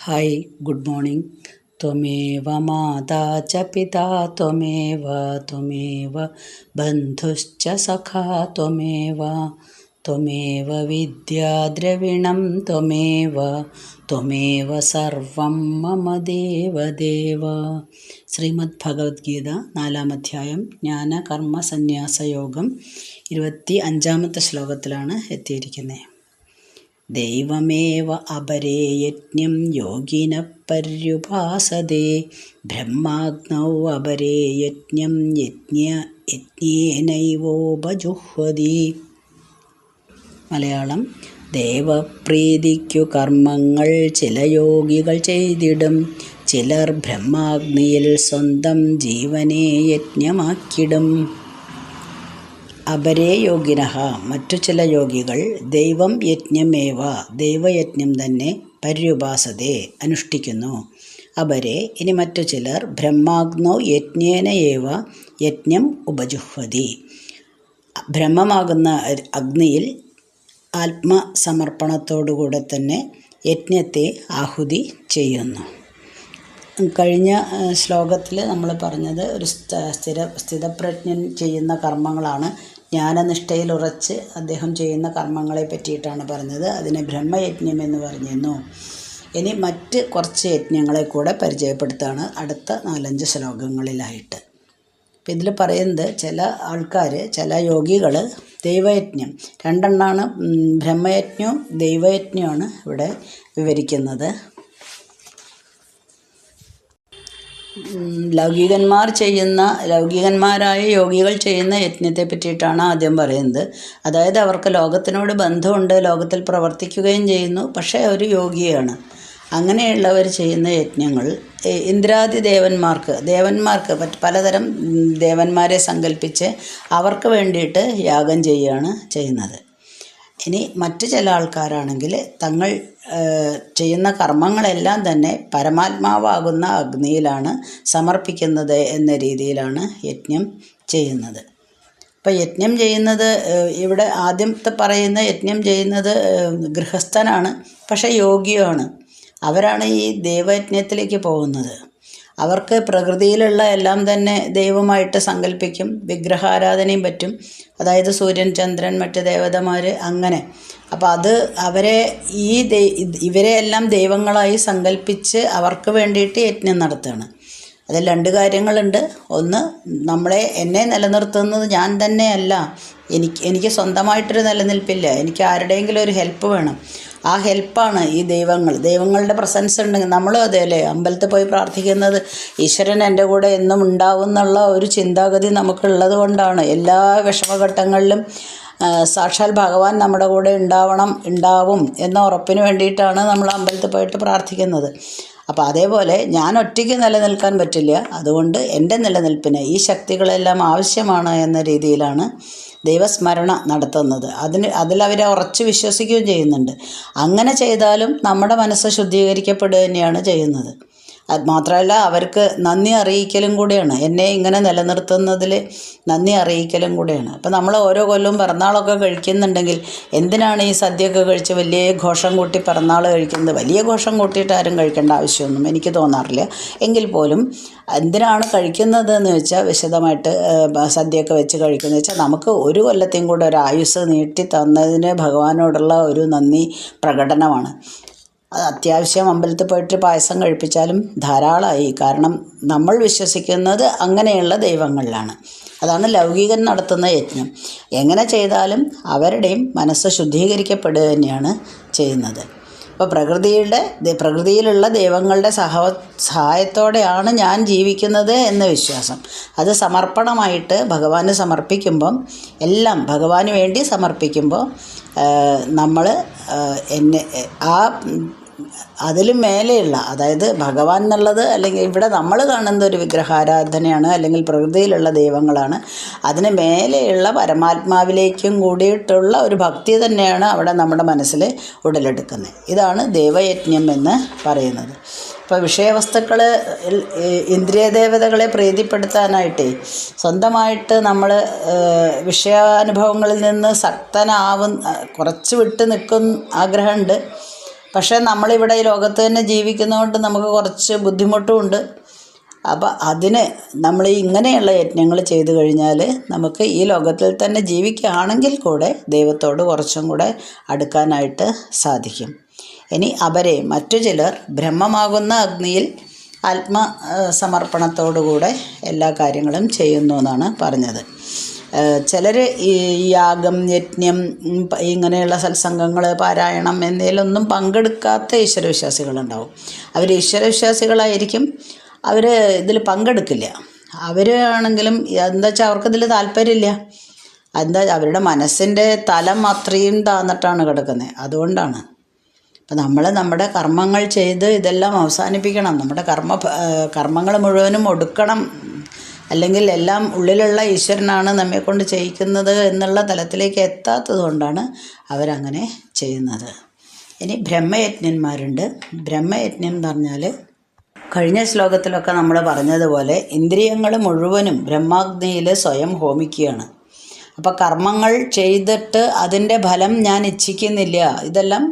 Hi good morning. त्वमेव माता च पिता त्वमेव बन्धुश्च सखा त्वमेव विद्या द्रविणं त्वमेव सर्वं मम देवदेव। ശ്രീമദ് ഭഗവത്ഗീത 4-ാം അധ്യായം ജ്ഞാനകർമ്മസന്യാസയോഗം 25-ാമത്തെ ശ്ലോകത്തിലാണ് എത്തിയിരിക്കുന്നത്. ദൈവമേവ അപരേ യജ്ഞം യോഗിനഃ പര്യുപാസതേ ബ്രഹ്മാഗ്നൗ അപരേ യജ്ഞം യജ്ഞേനൈവോപജുഹ്വതി. മലയാളം: ദേവപ്രീതിക്കു കർമ്മങ്ങൾ ചില യോഗികൾ ചെയ്തിടും, ചിലർ ബ്രഹ്മാഗ്നിയിൽ സ്വന്തം ജീവനെ യജ്ഞമാക്കിടും. അപരേ യോഗിനഃ മറ്റു ചില യോഗികൾ ദൈവം യജ്ഞമേവ ദൈവയജ്ഞം തന്നെ പര്യുപാസതേ അനുഷ്ഠിക്കുന്നു. അപരേ ഇനി മറ്റു ചിലർ ബ്രഹ്മാഗ്നൗ യജ്ഞേന ഏവ യജ്ഞം ഉപജുഹ്വതി ബ്രഹ്മമാകുന്ന അഗ്നിയിൽ ആത്മസമർപ്പണത്തോടുകൂടെ തന്നെ യജ്ഞത്തെ ആഹുതി ചെയ്യുന്നു. കഴിഞ്ഞ ശ്ലോകത്തിൽ നമ്മൾ പറഞ്ഞത് ഒരു സ്ഥിതപ്രജ്ഞൻ ചെയ്യുന്ന കർമ്മങ്ങളാണ്. ജ്ഞാനനിഷ്ഠയിൽ ഉറച്ച് അദ്ദേഹം ചെയ്യുന്ന കർമ്മങ്ങളെ പറ്റിയിട്ടാണ് പറഞ്ഞത്. അതിനെ ബ്രഹ്മയജ്ഞം എന്ന് പറഞ്ഞിരുന്നു. ഇനി മറ്റ് കുറച്ച് യജ്ഞങ്ങളെ കൂടെ പരിചയപ്പെടുത്താണ് അടുത്ത 4-5 ശ്ലോകങ്ങളിലായിട്ട്. അപ്പം ഇതിൽ പറയുന്നത് ചില ആൾക്കാർ, ചില യോഗികൾ ദൈവയജ്ഞം, രണ്ടെണ്ണമാണ്, ബ്രഹ്മയജ്ഞവും ദൈവയജ്ഞവുമാണ് ഇവിടെ വിവരിക്കുന്നത്. ലൗകികന്മാരായ യോഗികൾ ചെയ്യുന്ന യജ്ഞത്തെ പറ്റിയിട്ടാണ് ആദ്യം പറയുന്നത്. അതായത് അവർക്ക് ലോകത്തിനോട് ബന്ധമുണ്ട്, ലോകത്തിൽ പ്രവർത്തിക്കുകയും ചെയ്യുന്നു, പക്ഷേ ഒരു യോഗിയാണ്. അങ്ങനെയുള്ളവർ ചെയ്യുന്ന യജ്ഞങ്ങൾ ഇന്ദ്രാദി ദേവന്മാർക്ക് പലതരം ദേവന്മാരെ സങ്കല്പിച്ച് അവർക്ക് വേണ്ടിയിട്ട് യാഗം ചെയ്യുകയാണ് ചെയ്യുന്നത്. ഇനി മറ്റു ചില ആൾക്കാരാണെങ്കിൽ തങ്ങൾ ചെയ്യുന്ന കർമ്മങ്ങളെല്ലാം തന്നെ പരമാത്മാവാകുന്ന അഗ്നിയിലാണ് സമർപ്പിക്കുന്നത് എന്ന രീതിയിലാണ് യജ്ഞം ചെയ്യുന്നത്. അപ്പോൾ യജ്ഞം ചെയ്യുന്നത് ഇവിടെ ആദ്യത്തെ പറയുന്ന യജ്ഞം ചെയ്യുന്നത് ഗൃഹസ്ഥനാണ്, പക്ഷേ യോഗിയാണ്. അവരാണ് ഈ ദൈവയജ്ഞത്തിലേക്ക് പോകുന്നത്. അവർക്ക് പ്രകൃതിയിലുള്ള എല്ലാം തന്നെ ദൈവമായിട്ട് സങ്കല്പിക്കും, വിഗ്രഹാരാധനയും പറ്റും. അതായത് സൂര്യൻ, ചന്ദ്രൻ, മറ്റ് ദേവതമാർ, അങ്ങനെ. അപ്പോൾ അത് അവരെ ഇവരെ എല്ലാം ദൈവങ്ങളായി സങ്കല്പിച്ച് അവർക്ക് വേണ്ടിയിട്ട് യജ്ഞം നടത്തുകയാണ്. അതിൽ 2 കാര്യങ്ങളുണ്ട്. ഒന്ന്, എന്നെ നിലനിർത്തുന്നത് ഞാൻ തന്നെയല്ല, എനിക്ക് സ്വന്തമായിട്ടൊരു നിലനിൽപ്പില്ല, എനിക്ക് ആരുടെയെങ്കിലും ഒരു ഹെൽപ്പ് വേണം. ആ ഹെൽപ്പാണ് ഈ ദൈവങ്ങളുടെ പ്രസൻസ് ഉണ്ടെങ്കിൽ നമ്മളും അതേല്ലേ അമ്പലത്തിൽ പോയി പ്രാർത്ഥിക്കുന്നത്, ഈശ്വരൻ എൻ്റെ കൂടെ എന്നും ഉണ്ടാവും എന്നുള്ള ഒരു ചിന്താഗതി നമുക്കുള്ളത് കൊണ്ടാണ്. എല്ലാ വിഷമഘട്ടങ്ങളിലും സാക്ഷാൽ ഭഗവാൻ നമ്മുടെ കൂടെ ഉണ്ടാവും എന്ന ഉറപ്പിന് വേണ്ടിയിട്ടാണ് നമ്മൾ അമ്പലത്തിൽ പോയിട്ട് പ്രാർത്ഥിക്കുന്നത്. അപ്പോൾ അതേപോലെ ഞാൻ ഒറ്റയ്ക്ക് നിലനിൽക്കാൻ പറ്റില്ല, അതുകൊണ്ട് എൻ്റെ നിലനിൽപ്പിന് ഈ ശക്തികളെല്ലാം ആവശ്യമാണ് എന്ന രീതിയിലാണ് ദൈവസ്മരണ നടത്തുന്നത്. അതിലവരെ ഉറച്ച് വിശ്വസിക്കുകയും ചെയ്യുന്നുണ്ട്. അങ്ങനെ ചെയ്താലും നമ്മുടെ മനസ്സ് ശുദ്ധീകരിക്കപ്പെടുക തന്നെയാണ് ചെയ്യുന്നത്. അത് മാത്രമല്ല അവർക്ക് നന്ദി അറിയിക്കലും കൂടിയാണ്, എന്നെ ഇങ്ങനെ നിലനിർത്തുന്നതിൽ നന്ദി അറിയിക്കലും കൂടിയാണ്. അപ്പം നമ്മൾ ഓരോ കൊല്ലവും പിറന്നാളൊക്കെ കഴിക്കുന്നുണ്ടെങ്കിൽ എന്തിനാണ് ഈ സദ്യയൊക്കെ കഴിച്ച് വലിയ ഘോഷം കൂട്ടി പിറന്നാൾ കഴിക്കുന്നത്? വലിയ ഘോഷം കൂട്ടിയിട്ട് ആരും കഴിക്കേണ്ട ആവശ്യമൊന്നും എനിക്ക് തോന്നാറില്ല. എങ്കിൽ പോലും എന്തിനാണ് കഴിക്കുന്നത് എന്ന് വെച്ചാൽ, വിശദമായിട്ട് സദ്യയൊക്കെ വെച്ച് കഴിക്കുന്നത് വെച്ചാൽ നമുക്ക് ഒരു കൊല്ലത്തെയും കൂടെ ഒരു ആയുസ് നീട്ടി തന്നതിന് ഭഗവാനോടുള്ള ഒരു നന്ദി പ്രകടനമാണ്. അത് അത്യാവശ്യം അമ്പലത്തിൽ പോയിട്ട് പായസം കഴിപ്പിച്ചാലും ധാരാളമായി. കാരണം നമ്മൾ വിശ്വസിക്കുന്നത് അങ്ങനെയുള്ള ദൈവങ്ങളിലാണ്. അതാണ് ലൗകികൻ നടത്തുന്ന യജ്ഞം. എങ്ങനെ ചെയ്താലും അവരുടെയും മനസ്സ് ശുദ്ധീകരിക്കപ്പെടുക തന്നെയാണ് ചെയ്യുന്നത്. അപ്പോൾ പ്രകൃതിയിലുള്ള ദൈവങ്ങളുടെ സഹായത്തോടെയാണ് ഞാൻ ജീവിക്കുന്നത് എന്ന വിശ്വാസം, അത് സമർപ്പണമായിട്ട് ഭഗവാന് സമർപ്പിക്കുമ്പം, എല്ലാം ഭഗവാന് വേണ്ടി സമർപ്പിക്കുമ്പോൾ നമ്മൾ അതിലും മേലെയുള്ള, അതായത് ഭഗവാൻ എന്നുള്ളത് അല്ലെങ്കിൽ ഇവിടെ നമ്മൾ കാണുന്ന ഒരു വിഗ്രഹാരാധനയാണ്, അല്ലെങ്കിൽ പ്രകൃതിയിലുള്ള ദൈവങ്ങളാണ്. അതിന് മേലെയുള്ള പരമാത്മാവിലേക്കും കൂടിയിട്ടുള്ള ഒരു ഭക്തി തന്നെയാണ് അവിടെ നമ്മുടെ മനസ്സിൽ ഉടലെടുക്കുന്നത്. ഇതാണ് ദൈവയജ്ഞം എന്ന് പറയുന്നത്. ഇപ്പോൾ വിഷയവസ്തുക്കൾ, ഇന്ദ്രിയദേവതകളെ പ്രീതിപ്പെടുത്താനായിട്ടേ സ്വന്തമായിട്ട് നമ്മൾ വിഷയാനുഭവങ്ങളിൽ നിന്ന് കുറച്ച് വിട്ട് നിൽക്കുന്ന ആഗ്രഹമുണ്ട്. പക്ഷേ നമ്മളിവിടെ ഈ ലോകത്ത് തന്നെ ജീവിക്കുന്നതുകൊണ്ട് നമുക്ക് കുറച്ച് ബുദ്ധിമുട്ടുമുണ്ട്. അപ്പോൾ അതിന് നമ്മൾ ഇങ്ങനെയുള്ള യജ്ഞങ്ങൾ ചെയ്തു കഴിഞ്ഞാൽ നമുക്ക് ഈ ലോകത്തിൽ തന്നെ ജീവിക്കുകയാണെങ്കിൽ കൂടെ ദൈവത്തോട് കുറച്ചും കൂടെ അടുക്കാനായിട്ട് സാധിക്കും. ഇനി അവരെ മറ്റു ചിലർ ബ്രഹ്മമാകുന്ന അഗ്നിയിൽ ആത്മസമർപ്പണത്തോടുകൂടെ എല്ലാ കാര്യങ്ങളും ചെയ്യുന്നു എന്നാണ് പറഞ്ഞത്. ചിലർ ഈ യാഗം, യജ്ഞം, ഇങ്ങനെയുള്ള സത്സംഗങ്ങൾ, പാരായണം എന്നിവയിലൊന്നും പങ്കെടുക്കാത്ത ഈശ്വരവിശ്വാസികളുണ്ടാവും. അവർ ഈശ്വരവിശ്വാസികളായിരിക്കും, അവർ ഇതിൽ പങ്കെടുക്കില്ല. അവർ ആണെങ്കിലും എന്താ വെച്ചാൽ അവർക്കിതിൽ താല്പര്യമില്ല. എന്താ, അവരുടെ മനസ്സിൻ്റെ തലം അത്രയും താന്നിട്ടാണ് കിടക്കുന്നത്. അതുകൊണ്ടാണ്. അപ്പം നമ്മൾ നമ്മുടെ കർമ്മങ്ങൾ ചെയ്ത് ഇതെല്ലാം അവസാനിപ്പിക്കണം. നമ്മുടെ കർമ്മങ്ങൾ മുഴുവനും ഒടുക്കണം. അല്ലെങ്കിൽ എല്ലാം ഉള്ളിലുള്ള ഈശ്വരനാണ് നമ്മെക്കൊണ്ട് ചെയ്യിക്കുന്നത് എന്നുള്ള തലത്തിലേക്ക് എത്താത്തത് കൊണ്ടാണ് അവരങ്ങനെ ചെയ്യുന്നത്. ഇനി ബ്രഹ്മയജ്ഞന്മാരുണ്ട്. ബ്രഹ്മയജ്ഞം എന്ന് പറഞ്ഞാൽ കഴിഞ്ഞ ശ്ലോകത്തിലൊക്കെ നമ്മൾ പറഞ്ഞതുപോലെ ഇന്ദ്രിയങ്ങൾ മുഴുവനും ബ്രഹ്മാഗ്നിയിൽ സ്വയം ഹോമിക്കുകയാണ്. അപ്പോൾ കർമ്മങ്ങൾ ചെയ്തിട്ട് അതിൻ്റെ ഫലം ഞാൻ ഇച്ഛിക്കുന്നില്ല. ഇതെല്ലാം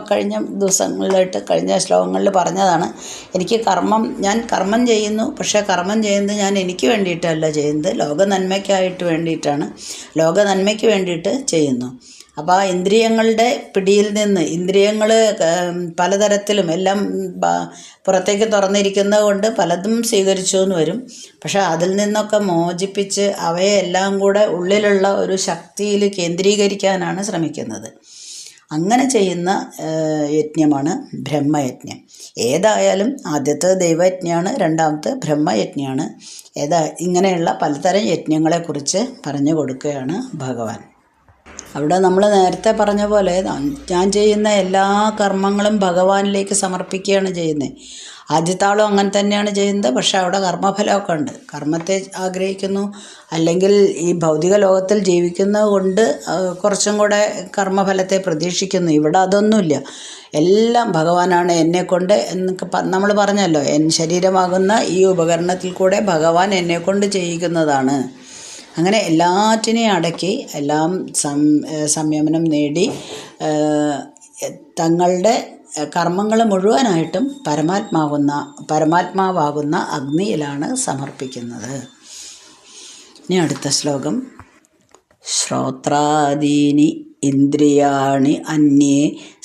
കഴിഞ്ഞ ദിവസങ്ങളിലായിട്ട് കഴിഞ്ഞ ശ്ലോകങ്ങളിൽ പറഞ്ഞതാണ്. ഞാൻ കർമ്മം ചെയ്യുന്നു, പക്ഷേ കർമ്മം ചെയ്യുന്നത് ഞാൻ എനിക്ക് വേണ്ടിയിട്ടല്ല ചെയ്യുന്നത്, ലോക നന്മയ്ക്കായിട്ട് വേണ്ടിയിട്ടാണ്, ലോക നന്മയ്ക്ക് വേണ്ടിയിട്ട് ചെയ്യുന്നു. അപ്പോൾ ആ ഇന്ദ്രിയങ്ങളുടെ പിടിയിൽ നിന്ന്, ഇന്ദ്രിയങ്ങൾ പലതരത്തിലും എല്ലാം പുറത്തേക്ക് തുറന്നിരിക്കുന്നത് കൊണ്ട് പലതും സ്വീകരിച്ചു എന്ന് വരും. പക്ഷേ അതിൽ നിന്നൊക്കെ മോചിപ്പിച്ച് അവയെല്ലാം കൂടെ ഉള്ളിലുള്ള ഒരു ശക്തിയിൽ കേന്ദ്രീകരിക്കാനാണ് ശ്രമിക്കുന്നത്. അങ്ങനെ ചെയ്യുന്ന യജ്ഞമാണ് ബ്രഹ്മയജ്ഞം. ഏതായാലും ആദ്യത്തെ ദൈവയജ്ഞമാണ്, രണ്ടാമത്തെ ബ്രഹ്മയജ്ഞമാണ്. ഇങ്ങനെയുള്ള പലതരം യജ്ഞങ്ങളെക്കുറിച്ച് പറഞ്ഞു കൊടുക്കുകയാണ് ഭഗവാൻ. അവിടെ നമ്മൾ നേരത്തെ പറഞ്ഞ പോലെ ഞാൻ ചെയ്യുന്ന എല്ലാ കർമ്മങ്ങളും ഭഗവാനിലേക്ക് സമർപ്പിക്കുകയാണ് ചെയ്യുന്നത്. ആദ്യത്തെ ആളും അങ്ങനെ തന്നെയാണ് ചെയ്യുന്നത്. പക്ഷേ അവിടെ കർമ്മഫലമൊക്കെ ഉണ്ട്. കർമ്മത്തെ ആഗ്രഹിക്കുന്നു, അല്ലെങ്കിൽ ഈ ഭൗതിക ലോകത്തിൽ ജീവിക്കുന്നത് കൊണ്ട് കുറച്ചും കൂടെ കർമ്മഫലത്തെ പ്രതീക്ഷിക്കുന്നു. ഇവിടെ അതൊന്നുമില്ല. എല്ലാം ഭഗവാനാണ് എന്നെക്കൊണ്ട് എന്നൊക്കെ നമ്മൾ പറഞ്ഞല്ലോ, ശരീരമാകുന്ന ഈ ഉപകരണത്തിൽ കൂടെ ഭഗവാൻ എന്നെക്കൊണ്ട് ചെയ്യിക്കുന്നതാണ്. അങ്ങനെ എല്ലാറ്റിനെയും അടക്കി എല്ലാം സംയമനം നേടി തങ്ങളുടെ കർമ്മങ്ങൾ മുഴുവനായിട്ടും പരമാത്മാവാകുന്ന അഗ്നിയിലാണ് സമർപ്പിക്കുന്നത്. ഇനി അടുത്ത ശ്ലോകം. ശ്രോത്രാദീനി ഇന്ദ്രിയാണി അന്യേ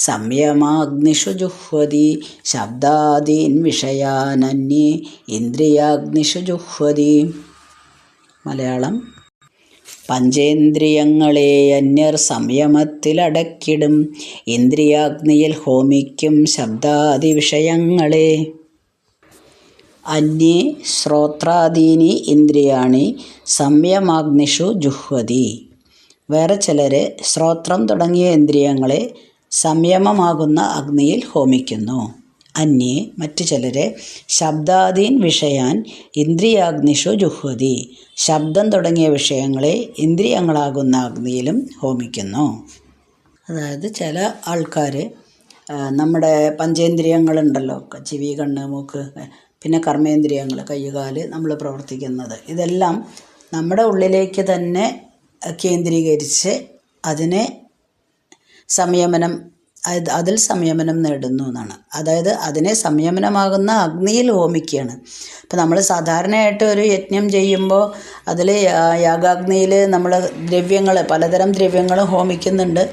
സംയമാഗ്നിഷു ജുഹ്വതി ശബ്ദാദീൻ വിഷയാനന്യേ ഇന്ദ്രിയാഗ്നിഷു ജുഹ്വതി. മലയാളം. പഞ്ചേന്ദ്രിയങ്ങളെ അന്യർ സംയമത്തിലടക്കിടും ഇന്ദ്രിയാഗ്നിയിൽ ഹോമിക്കും ശബ്ദാദി വിഷയങ്ങളെ. അന്യേ ശ്രോത്രാദീനി ഇന്ദ്രിയാണി സംയമാഗ്നിഷു ജുഹ്വതി. വേറെ ചിലർ ശ്രോത്രം തുടങ്ങിയ ഇന്ദ്രിയങ്ങളെ സംയമമാകുന്ന അഗ്നിയിൽ ഹോമിക്കുന്നു. അന്യേ മറ്റു ചിലരെ ശബ്ദാദീൻ വിഷയാൻ ഇന്ദ്രിയാഗ്നിഷു ജുഹ്വതി. ശബ്ദം തുടങ്ങിയ വിഷയങ്ങളെ ഇന്ദ്രിയങ്ങളാകുന്ന അഗ്നിയിലും ഹോമിക്കുന്നു. അതായത് ചില ആൾക്കാർ നമ്മുടെ പഞ്ചേന്ദ്രിയങ്ങളുണ്ടല്ലോ, ചെവി, കണ്ണ്, മൂക്ക്, പിന്നെ കർമ്മേന്ദ്രിയങ്ങൾ, കൈ, കാല്, നമ്മൾ പ്രവർത്തിക്കുന്നത്, ഇതെല്ലാം നമ്മുടെ ഉള്ളിലേക്ക് തന്നെ കേന്ദ്രീകരിച്ച് അതിൽ സംയമനം നേടുന്നു എന്നാണ്. അതായത് അതിനെ സംയമനമാകുന്ന അഗ്നിയിൽ ഹോമിക്കുകയാണ്. ഇപ്പം നമ്മൾ സാധാരണയായിട്ട് ഒരു യജ്ഞം ചെയ്യുമ്പോൾ അതിൽ യാഗാഗ്നിയിൽ നമ്മൾ പലതരം ദ്രവ്യങ്ങൾ ഹോമിക്കുന്നുണ്ട്.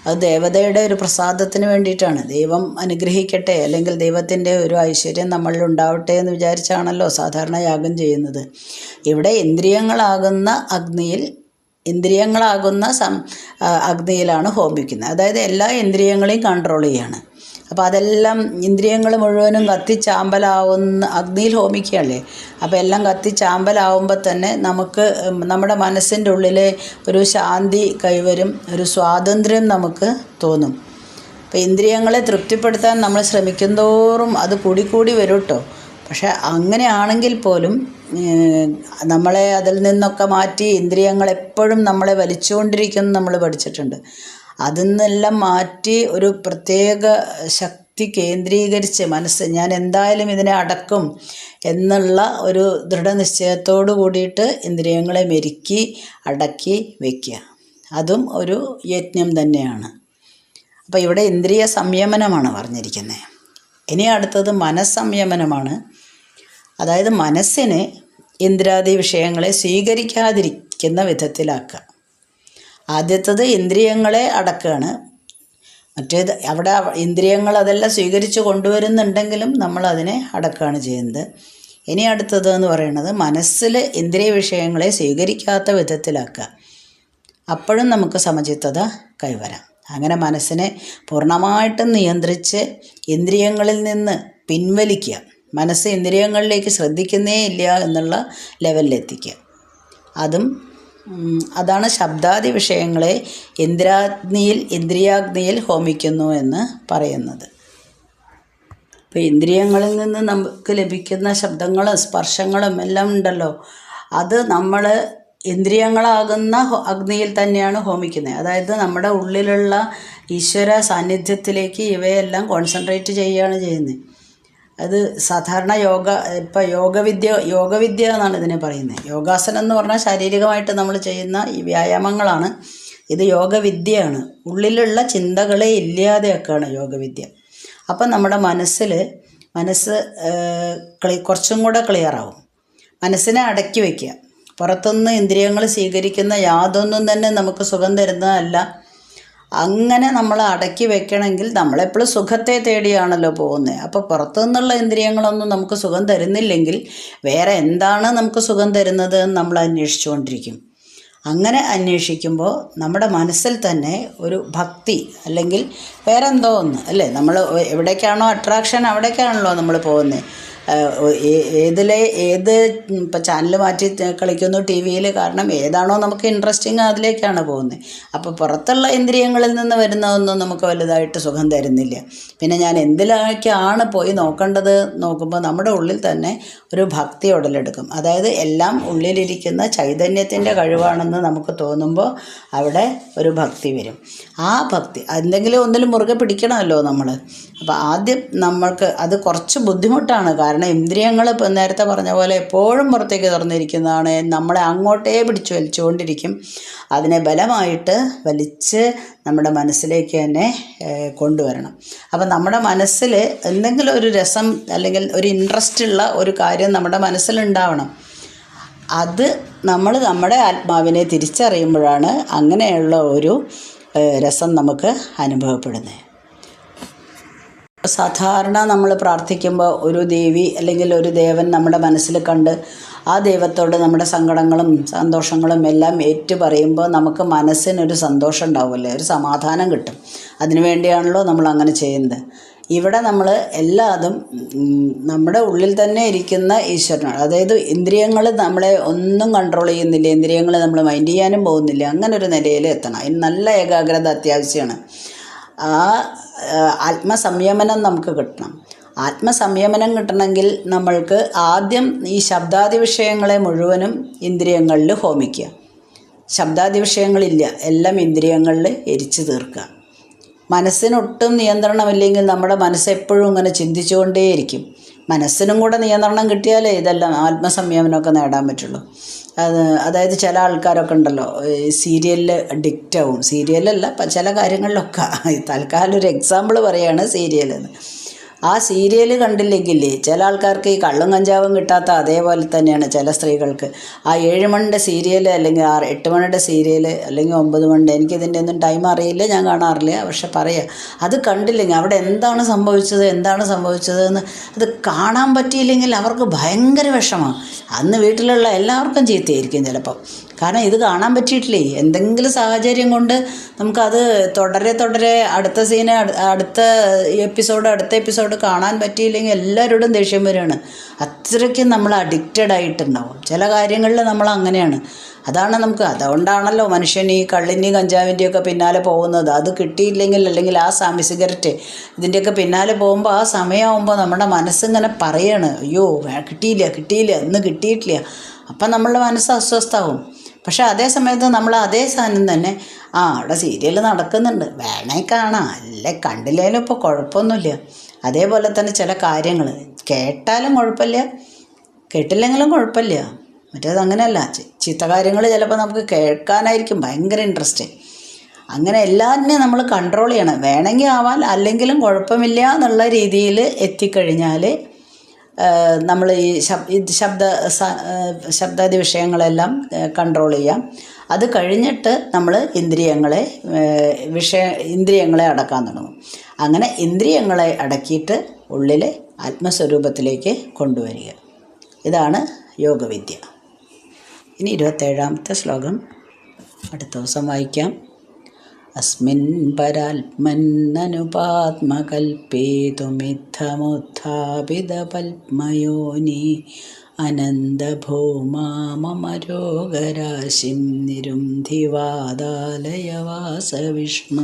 അത് ദേവതയുടെ ഒരു പ്രസാദത്തിന് വേണ്ടിയിട്ടാണ്. ദൈവം അനുഗ്രഹിക്കട്ടെ, അല്ലെങ്കിൽ ദൈവത്തിൻ്റെ ഒരു ഐശ്വര്യം നമ്മളിൽ ഉണ്ടാവട്ടെ എന്ന് വിചാരിച്ചാണല്ലോ സാധാരണ യാഗം ചെയ്യുന്നത്. ഇവിടെ ഇന്ദ്രിയങ്ങളാകുന്ന അഗ്നിയിലാണ് ഹോമിക്കുന്നത്. അതായത് എല്ലാ ഇന്ദ്രിയങ്ങളെയും കൺട്രോൾ ചെയ്യാണ്. അപ്പോൾ അതെല്ലാം ഇന്ദ്രിയങ്ങൾ മുഴുവനും അഗ്നിയിൽ ഹോമിക്കുകയല്ലേ. അപ്പോൾ എല്ലാം കത്തിച്ചാമ്പലാവുമ്പോൾ തന്നെ നമുക്ക് നമ്മുടെ മനസ്സിൻ്റെ ഉള്ളിലെ ഒരു ശാന്തി കൈവരും, ഒരു സ്വാതന്ത്ര്യം നമുക്ക് തോന്നും. അപ്പോൾ ഇന്ദ്രിയങ്ങളെ തൃപ്തിപ്പെടുത്താൻ നമ്മൾ ശ്രമിക്കുന്തോറും അത് കൂടി വരും കേട്ടോ. പക്ഷെ അങ്ങനെയാണെങ്കിൽ പോലും നമ്മളെ അതിൽ നിന്നൊക്കെ മാറ്റി ഇന്ദ്രിയങ്ങൾ എപ്പോഴും നമ്മളെ വലിച്ചുകൊണ്ടിരിക്കുന്നു നമ്മൾ പഠിച്ചിട്ടുണ്ട്. അതിൽ നിന്നെല്ലാം മാറ്റി ഒരു പ്രത്യേക ശക്തി കേന്ദ്രീകരിച്ച് ഞാൻ എന്തായാലും ഇതിനെ അടക്കും എന്നുള്ള ഒരു ദൃഢനിശ്ചയത്തോടു കൂടിയിട്ട് ഇന്ദ്രിയങ്ങളെ മെരുക്കി അടക്കി വയ്ക്കുക. അതും ഒരു യജ്ഞം തന്നെയാണ്. അപ്പോൾ ഇവിടെ ഇന്ദ്രിയ സംയമനമാണ് പറഞ്ഞിരിക്കുന്നത്. ഇനി അടുത്തത് മനസ്സംയമനമാണ്. അതായത് മനസ്സിനെ ഇന്ദ്രിയാദി വിഷയങ്ങളെ സ്വീകരിക്കാതിരിക്കുന്ന വിധത്തിലാക്കുക. ആദ്യത്തത് ഇന്ദ്രിയങ്ങളെ അടക്കുകയാണ്. മറ്റേത് അവിടെ ഇന്ദ്രിയങ്ങൾ അതെല്ലാം സ്വീകരിച്ച് കൊണ്ടുവരുന്നുണ്ടെങ്കിലും നമ്മൾ അതിനെ അടക്കുകയാണ് ചെയ്യുന്നത്. ഇനി അടുത്തത് എന്ന് പറയുന്നത് മനസ്സിൽ ഇന്ദ്രിയ വിഷയങ്ങളെ സ്വീകരിക്കാത്ത വിധത്തിലാക്കുക. അപ്പോഴും നമുക്ക് സമചിത്തത കൈവരാം. അങ്ങനെ മനസ്സിനെ പൂർണ്ണമായിട്ടും നിയന്ത്രിച്ച് ഇന്ദ്രിയങ്ങളിൽ നിന്ന് പിൻവലിക്കുക. മനസ്സ് ഇന്ദ്രിയങ്ങളിലേക്ക് ശ്രദ്ധിക്കുന്നേ ഇല്ല എന്നുള്ള ലെവലിലെത്തിക്കുക. അതാണ് ശബ്ദാദി വിഷയങ്ങളെ ഇന്ദ്രിയാഗ്നിയിൽ ഹോമിക്കുന്നു എന്ന് പറയുന്നത്. ഇപ്പോൾ ഇന്ദ്രിയങ്ങളിൽ നിന്ന് നമുക്ക് ലഭിക്കുന്ന ശബ്ദങ്ങളും സ്പർശങ്ങളും എല്ലാം ഉണ്ടല്ലോ, അത് നമ്മൾ ഇന്ദ്രിയങ്ങളാകുന്ന അഗ്നിയിൽ തന്നെയാണ് ഹോമിക്കുന്നത്. അതായത് നമ്മുടെ ഉള്ളിലുള്ള ഈശ്വര സാന്നിധ്യത്തിലേക്ക് ഇവയെല്ലാം കോൺസെൻട്രേറ്റ് ചെയ്യുകയാണ് ചെയ്യുന്നത്. അത് സാധാരണ ഇപ്പോൾ യോഗവിദ്യ എന്നാണ് ഇതിനെ പറയുന്നത്. യോഗാസനം എന്ന് പറഞ്ഞാൽ ശാരീരികമായിട്ട് നമ്മൾ ചെയ്യുന്ന ഈ വ്യായാമങ്ങളാണ്. ഇത് യോഗവിദ്യയാണ്. ഉള്ളിലുള്ള ചിന്തകളെ ഇല്ലാതെയൊക്കെയാണ് യോഗവിദ്യ. അപ്പം നമ്മുടെ മനസ്സ് കുറച്ചും കൂടെ ക്ലിയറാവും. മനസ്സിനെ അടക്കി വയ്ക്കുക. പുറത്തുനിന്ന് ഇന്ദ്രിയങ്ങൾ സ്വീകരിക്കുന്ന യാതൊന്നും തന്നെ നമുക്ക് സുഖം തരുന്നതല്ല. അങ്ങനെ നമ്മൾ അടക്കി വെക്കണമെങ്കിൽ നമ്മളെപ്പോഴും സുഖത്തെ തേടിയാണല്ലോ പോകുന്നത്. അപ്പോൾ പുറത്തു നിന്നുള്ള ഇന്ദ്രിയങ്ങളൊന്നും നമുക്ക് സുഖം തരുന്നില്ലെങ്കിൽ വേറെ എന്താണ് നമുക്ക് സുഖം തരുന്നത് എന്ന് നമ്മൾ അന്വേഷിച്ചുകൊണ്ടിരിക്കും. അങ്ങനെ അന്വേഷിക്കുമ്പോൾ നമ്മുടെ മനസ്സിൽ തന്നെ ഒരു ഭക്തി അല്ലെങ്കിൽ വേറെന്തോ ഒന്ന് അല്ലേ, നമ്മൾ എവിടേക്കാണോ അട്രാക്ഷൻ അവിടേക്കാണല്ലോ നമ്മൾ പോകുന്നത്. ഏത് ഇപ്പോൾ ചാനൽ മാറ്റി കളിക്കുന്നു ടി വിയിൽ, കാരണം ഏതാണോ നമുക്ക് ഇൻട്രസ്റ്റിങ് അതിലേക്കാണ് പോകുന്നത്. അപ്പോൾ പുറത്തുള്ള ഇന്ദ്രിയങ്ങളിൽ നിന്ന് വരുന്നതൊന്നും നമുക്ക് വലുതായിട്ട് സുഖം തരുന്നില്ല. പിന്നെ ഞാൻ എന്തിലേക്കാണ് പോയി നോക്കേണ്ടത് നോക്കുമ്പോൾ നമ്മുടെ ഉള്ളിൽ തന്നെ ഒരു ഭക്തി ഉടലെടുക്കും. അതായത് എല്ലാം ഉള്ളിലിരിക്കുന്ന ചൈതന്യത്തിൻ്റെ കഴിവാണെന്ന് നമുക്ക് തോന്നുമ്പോൾ അവിടെ ഒരു ഭക്തി വരും. ആ ഭക്തി എന്തെങ്കിലും ഒന്നിലും മുറുകെ പിടിക്കണമല്ലോ നമ്മൾ. അപ്പോൾ ആദ്യം നമ്മൾക്ക് അത് കുറച്ച് ബുദ്ധിമുട്ടാണ്. കാരണം ഇന്ദ്രിയങ്ങൾ ഇപ്പം നേരത്തെ പറഞ്ഞ പോലെ എപ്പോഴും പുറത്തേക്ക് തുറന്നിരിക്കുന്നതാണ്. നമ്മളെ അങ്ങോട്ടേ പിടിച്ച് വലിച്ചുകൊണ്ടിരിക്കും. അതിനെ ബലമായിട്ട് വലിച്ച് നമ്മുടെ മനസ്സിലേക്ക് തന്നെ കൊണ്ടുവരണം. അപ്പം നമ്മുടെ മനസ്സിൽ എന്തെങ്കിലും ഒരു രസം അല്ലെങ്കിൽ ഒരു ഇൻട്രസ്റ്റ് ഉള്ള ഒരു കാര്യം നമ്മുടെ മനസ്സിലുണ്ടാവണം. അത് നമ്മുടെ ആത്മാവിനെ തിരിച്ചറിയുമ്പോഴാണ് അങ്ങനെയുള്ള ഒരു രസം നമുക്ക് അനുഭവപ്പെടുന്നത്. സാധാരണ നമ്മൾ പ്രാർത്ഥിക്കുമ്പോൾ ഒരു ദേവി അല്ലെങ്കിൽ ഒരു ദേവൻ നമ്മുടെ മനസ്സിൽ കണ്ട് ആ ദൈവത്തോട് നമ്മുടെ സങ്കടങ്ങളും സന്തോഷങ്ങളും എല്ലാം ഏറ്റു പറയുമ്പോൾ നമുക്ക് മനസ്സിനൊരു സന്തോഷം ഉണ്ടാവുമല്ലേ, ഒരു സമാധാനം കിട്ടും. അതിനു വേണ്ടിയാണല്ലോ നമ്മൾ അങ്ങനെ ചെയ്യുന്നത്. ഇവിടെ നമ്മൾ എല്ലാതും നമ്മുടെ ഉള്ളിൽ തന്നെ ഇരിക്കുന്ന ഈശ്വരനാണ്. അതായത് ഇന്ദ്രിയങ്ങൾ നമ്മളെ ഒന്നും കൺട്രോൾ ചെയ്യുന്നില്ല, ഇന്ദ്രിയങ്ങൾ നമ്മൾ മൈൻഡ് ചെയ്യാനും പോകുന്നില്ല. അങ്ങനെ ഒരു നിലയിൽ എത്തണം. അതിന് നല്ല ഏകാഗ്രത അത്യാവശ്യമാണ്. ആ ആത്മസംയമനം നമുക്ക് കിട്ടണം. ആത്മസംയമനം കിട്ടണമെങ്കിൽ നമ്മൾക്ക് ആദ്യം ഈ ശബ്ദാദി വിഷയങ്ങളെ മുഴുവനും ഇന്ദ്രിയങ്ങളിൽ ഹോമിക്കുക. ശബ്ദാദി വിഷയങ്ങളില്ല, എല്ലാം ഇന്ദ്രിയങ്ങളിൽ എരിച്ചു തീർക്കുക. മനസ്സിനൊട്ടും നിയന്ത്രണമില്ലെങ്കിൽ നമ്മുടെ മനസ്സ് എപ്പോഴും ഇങ്ങനെ ചിന്തിച്ചുകൊണ്ടേയിരിക്കും. മനസ്സിനും കൂടെ നിയന്ത്രണം കിട്ടിയാലേ ഇതെല്ലാം ആത്മസംയമനമൊക്കെ നേടാൻ പറ്റുള്ളൂ. അതായത് ചില ആൾക്കാരൊക്കെ ഉണ്ടല്ലോ സീരിയലിൽ അഡിക്റ്റ് ആവും. സീരിയലല്ല, ചില കാര്യങ്ങളിലൊക്കെ. തൽക്കാലം ഒരു എക്സാമ്പിൾ പറയുകയാണ് സീരിയലെന്ന്. ആ സീരിയൽ കണ്ടില്ലെങ്കിൽ ചില ആൾക്കാർക്ക് ഈ കള്ളും കഞ്ചാവും കിട്ടാത്ത അതേപോലെ തന്നെയാണ് ചില സ്ത്രീകൾക്ക്. ആ 7 മണിയുടെ സീരിയൽ അല്ലെങ്കിൽ 8 മണിയുടെ സീരിയൽ അല്ലെങ്കിൽ 9 മണിയുടെ, എനിക്കിതിൻ്റെ ഒന്നും ടൈം അറിയില്ല, ഞാൻ കാണാറില്ല. പക്ഷെ പറയാം, അത് കണ്ടില്ലെങ്കിൽ അവിടെ എന്താണ് സംഭവിച്ചതെന്ന് അത് കാണാൻ പറ്റിയില്ലെങ്കിൽ അവർക്ക് ഭയങ്കര വിഷമമാണ്. അന്ന് വീട്ടിലുള്ള എല്ലാവർക്കും ചീത്തയായിരിക്കും ചിലപ്പോൾ. കാരണം ഇത് കാണാൻ പറ്റിയിട്ടില്ലേ, എന്തെങ്കിലും സാഹചര്യം കൊണ്ട് നമുക്കത് തുടരെ അടുത്ത സീന് അടുത്ത എപ്പിസോഡ് കാണാൻ പറ്റിയില്ലെങ്കിൽ എല്ലാവരോടും ദേഷ്യം വരികയാണ്. അത്രയ്ക്കും നമ്മൾ അഡിക്റ്റഡ് ആയിട്ടുണ്ടാവും. ചില കാര്യങ്ങളിൽ നമ്മൾ അങ്ങനെയാണ്. അതുകൊണ്ടാണല്ലോ മനുഷ്യൻ ഈ കള്ളിൻ്റെയും കഞ്ചാവിൻ്റെയൊക്കെ പിന്നാലെ പോകുന്നത്. അത് കിട്ടിയില്ലെങ്കിൽ അല്ലെങ്കിൽ ആ സിഗരറ്റ് ഇതിൻ്റെയൊക്കെ പിന്നാലെ പോകുമ്പോൾ ആ സമയമാകുമ്പോൾ നമ്മുടെ മനസ്സിങ്ങനെ പറയാണ്, അയ്യോ കിട്ടിയില്ല ഇന്ന് കിട്ടിയിട്ടില്ല. അപ്പം നമ്മളുടെ മനസ്സ് അസ്വസ്ഥമാവും. പക്ഷേ അതേ സമയത്ത് നമ്മൾ അതേ സാധനം തന്നെ അവിടെ സീരിയൽ നടക്കുന്നുണ്ട്, വേണേ കാണാം, അല്ലേ കണ്ടില്ലേലും ഇപ്പോൾ കുഴപ്പമൊന്നുമില്ല. അതേപോലെ തന്നെ ചില കാര്യങ്ങൾ കേട്ടാലും കുഴപ്പമില്ല, കേട്ടില്ലെങ്കിലും കുഴപ്പമില്ല. മറ്റേത് അങ്ങനെയല്ല. ചീത്ത കാര്യങ്ങൾ ചിലപ്പോൾ നമുക്ക് കേൾക്കാനായിരിക്കും ഭയങ്കര ഇൻട്രസ്റ്റ്. അങ്ങനെ എല്ലാത്തിനെയും നമ്മൾ കൺട്രോൾ ചെയ്യണം. വേണമെങ്കിൽ ആവാൻ, അല്ലെങ്കിലും കുഴപ്പമില്ല എന്നുള്ള രീതിയിൽ എത്തിക്കഴിഞ്ഞാൽ നമ്മൾ ഈ ശബ്ദാദി വിഷയങ്ങളെല്ലാം കൺട്രോൾ ചെയ്യാം. അത് കഴിഞ്ഞിട്ട് നമ്മൾ ഇന്ദ്രിയങ്ങളെ അടക്കാൻ തുടങ്ങും. അങ്ങനെ ഇന്ദ്രിയങ്ങളെ അടക്കിയിട്ട് ഉള്ളിലെ ആത്മസ്വരൂപത്തിലേക്ക് കൊണ്ടുവരിക. ഇതാണ് യോഗവിദ്യ. ഇനി 27ാമത്തെ ശ്ലോകം അടുത്ത ദിവസം വായിക്കാം. അസ്മിൻ പരാത്മന്നനുപാത്മകൽപ്പേതുമിത്തമുത്ഥാപിതപത്മയോനി അനന്തഭൂമാ മമ രോഗരാശിം നിരുന്ധിവാദാലയ വാസവിഷ്ണു.